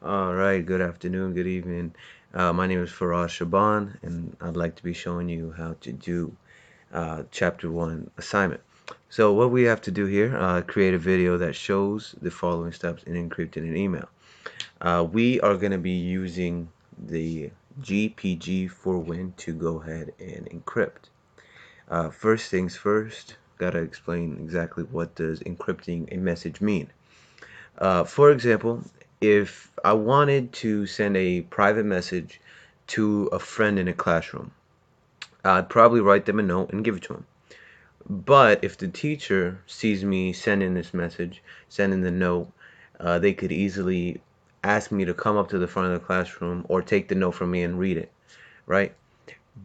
All right, good afternoon, good evening. My name is Faraz Shaban, and I'd like to be showing you how to do Chapter 1 assignment. So what we have to do here, create a video that shows the following steps in encrypting an email. We are going to be using the GPG for Win to go ahead and encrypt. First things first, gotta explain exactly what does encrypting a message mean. For example, if I wanted to send a private message to a friend in a classroom, I'd probably write them a note and give it to them. But if the teacher sees me sending this message, sending the note, they could easily ask me to come up to the front of the classroom or take the note from me and read it, right?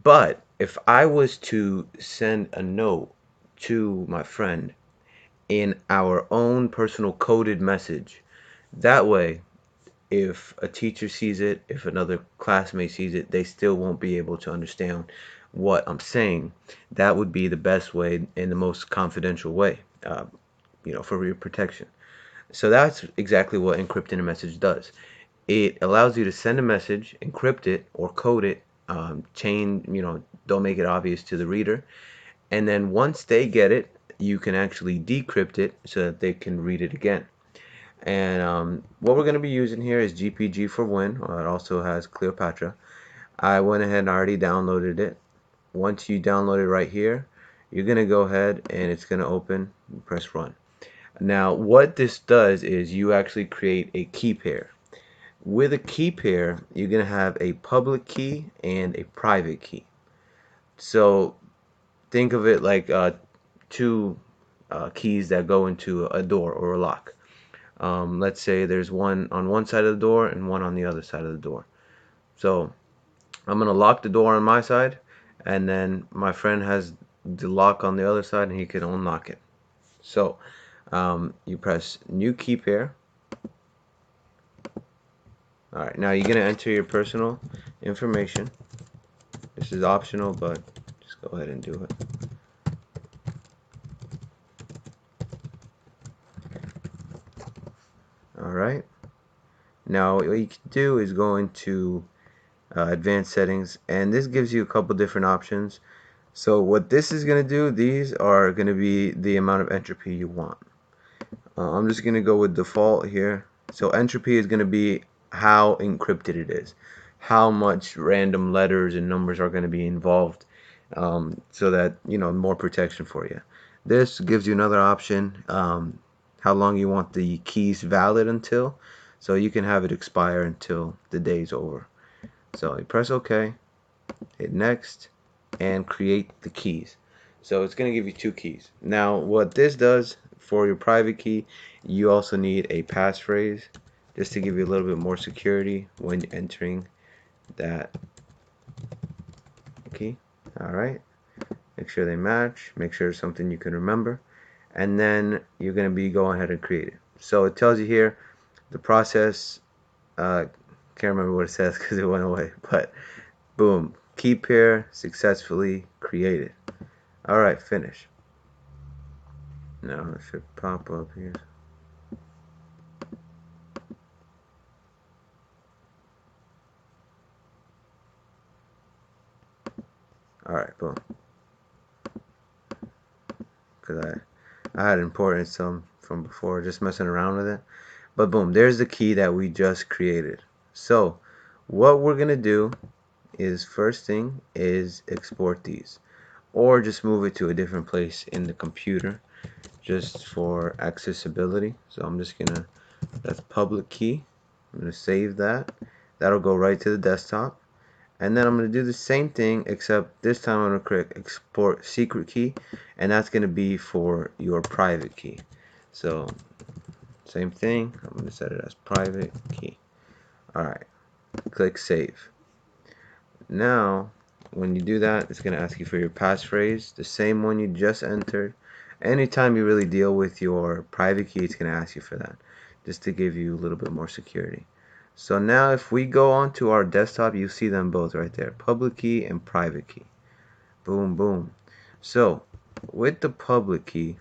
But if I was to send a note to my friend in our own personal coded message, that way if a teacher sees it, if another classmate sees it, they still won't be able to understand what I'm saying. That would be the best way and the most confidential way, for your protection. So that's exactly what encrypting a message does. It allows you to send a message, encrypt it or code it, don't make it obvious to the reader. And then once they get it, you can actually decrypt it so that they can read it again. And what we're going to be using here is GPG for Win. It also has Cleopatra. I went ahead and already downloaded it. Once you download it right here, you're going to go ahead and it's going to open. Press run. Now what this does is you actually create a key pair. With a key pair, you're going to have a public key and a private key. So think of it like two keys that go into a door or a lock. Let's say there's one on one side of the door and one on the other side of the door. So I'm gonna lock the door on my side, and then my friend has the lock on the other side, and he can unlock it. So you press new key pair. All right, now you're gonna enter your personal information. This is optional, but just go ahead and do it. All right. Now what you can do is go into advanced settings, and this gives you a couple different options. So what this is going to do, these are going to be the amount of entropy you want. I'm just going to go with default here. So entropy is going to be how encrypted it is, how much random letters and numbers are going to be involved, so that, more protection for you. This gives you another option, how long you want the keys valid until, so you can have it expire until the day's over. So you press OK, hit next, and create the keys. So it's going to give you two keys. Now what this does for your private key, you also need a passphrase just to give you a little bit more security when entering that key. Alright, make sure they match, make sure it's something you can remember, and then you're going to be going ahead and create it. So it tells you here the process, can't remember what it says because it went away, but boom, key pair successfully created. Alright, finish. Now it should pop up here. Alright, boom. Because I had imported some from before, just messing around with it. But boom, there's the key that we just created. So what we're going to do is, first thing is export these. Or just move it to a different place in the computer just for accessibility. So I'm just going to, that's public key. I'm going to save that. That'll go right to the desktop. And then I'm going to do the same thing, except this time I'm going to click export secret key, and that's going to be for your private key. So same thing, I'm going to set it as private key. Alright, click save. Now when you do that, it's going to ask you for your passphrase, the same one you just entered. Anytime you really deal with your private key, it's going to ask you for that, just to give you a little bit more security. So now if we go onto our desktop, you see them both right there, public key and private key. Boom, boom. So with the public key,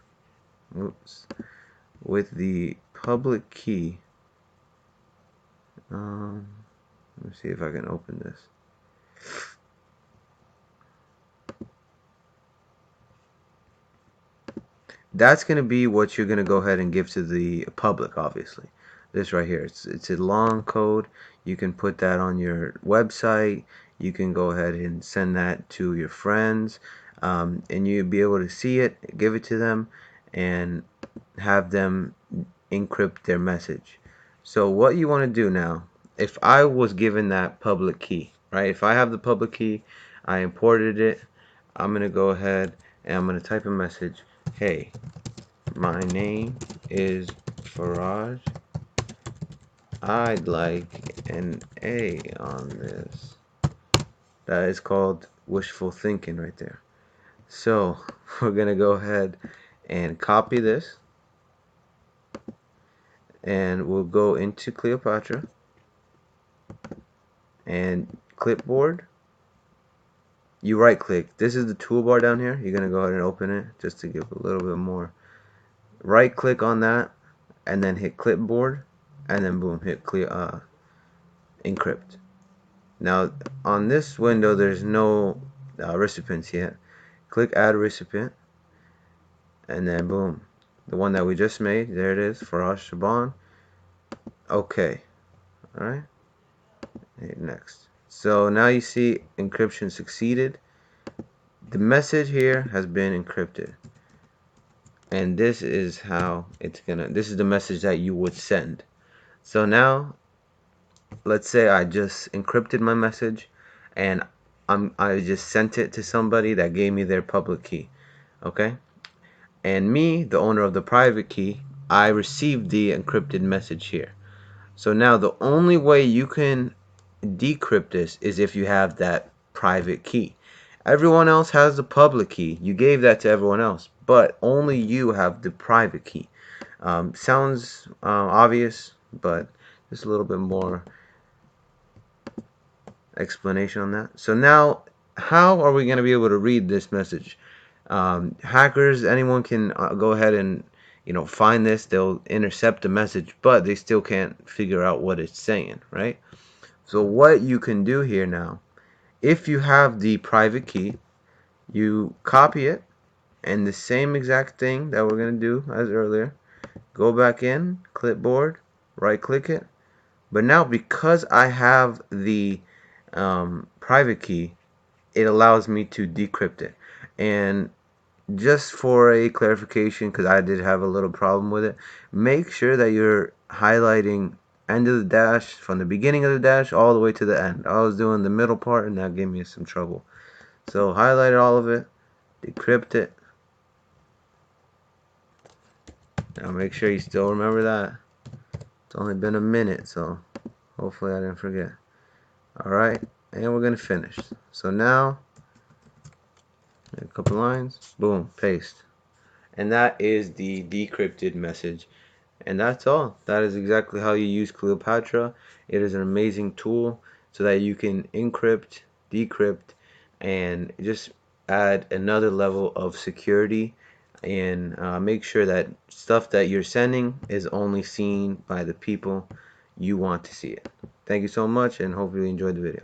with the public key, Um, let me see if I can open this. That's going to be what you're going to go ahead and give to the public, obviously. This right here, it's a long code. You can put that on your website. You can go ahead and send that to your friends, and you'll be able to see it, give it to them, and have them encrypt their message. So what you want to do now, if I was given that public key, right? If I have the public key, I imported it, I'm going to go ahead and I'm going to type a message. Hey, my name is Faraj. I'd like an A on this. That is called wishful thinking right there. So we're going to go ahead and copy this, and we'll go into Cleopatra and clipboard. You right click. This is the toolbar down here. You're going to go ahead and open it just to give a little bit more. Right click on that and then hit clipboard, and then boom, hit encrypt. Now on this window there's no recipients yet. Click add recipient, and then boom, the one that we just made, there it is, Faraj Shaban. Okay, alright, hit next. So now you see encryption succeeded. The message here has been encrypted, and this is how this is the message that you would send. So now let's say I just encrypted my message, and I just sent it to somebody that gave me their public key. Okay, and me, the owner of the private key, I received the encrypted message here. So now the only way you can decrypt this is if you have that private key. Everyone else has the public key. You gave that to everyone else, but only you have the private key. Sounds obvious, but just a little bit more explanation on that. So now, how are we going to be able to read this message? Hackers, anyone can go ahead and find this. They'll intercept the message, but they still can't figure out what it's saying, right? So what you can do here now, if you have the private key, you copy it, and the same exact thing that we're going to do as earlier, go back in, clipboard, right click it. But now because I have the private key, it allows me to decrypt it. And just for a clarification, because I did have a little problem with it, make sure that you're highlighting end of the dash from the beginning of the dash all the way to the end. I was doing the middle part, and that gave me some trouble. So highlight all of it, decrypt it. Now make sure you still remember that. It's only been a minute, so hopefully I didn't forget. Alright, and we're going to finish. So now, a couple lines, boom, paste. And that is the decrypted message. And that's all. That is exactly how you use Cleopatra. It is an amazing tool so that you can encrypt, decrypt, and just add another level of security, and make sure that stuff that you're sending is only seen by the people you want to see it. Thank you so much, and hopefully you enjoyed the video.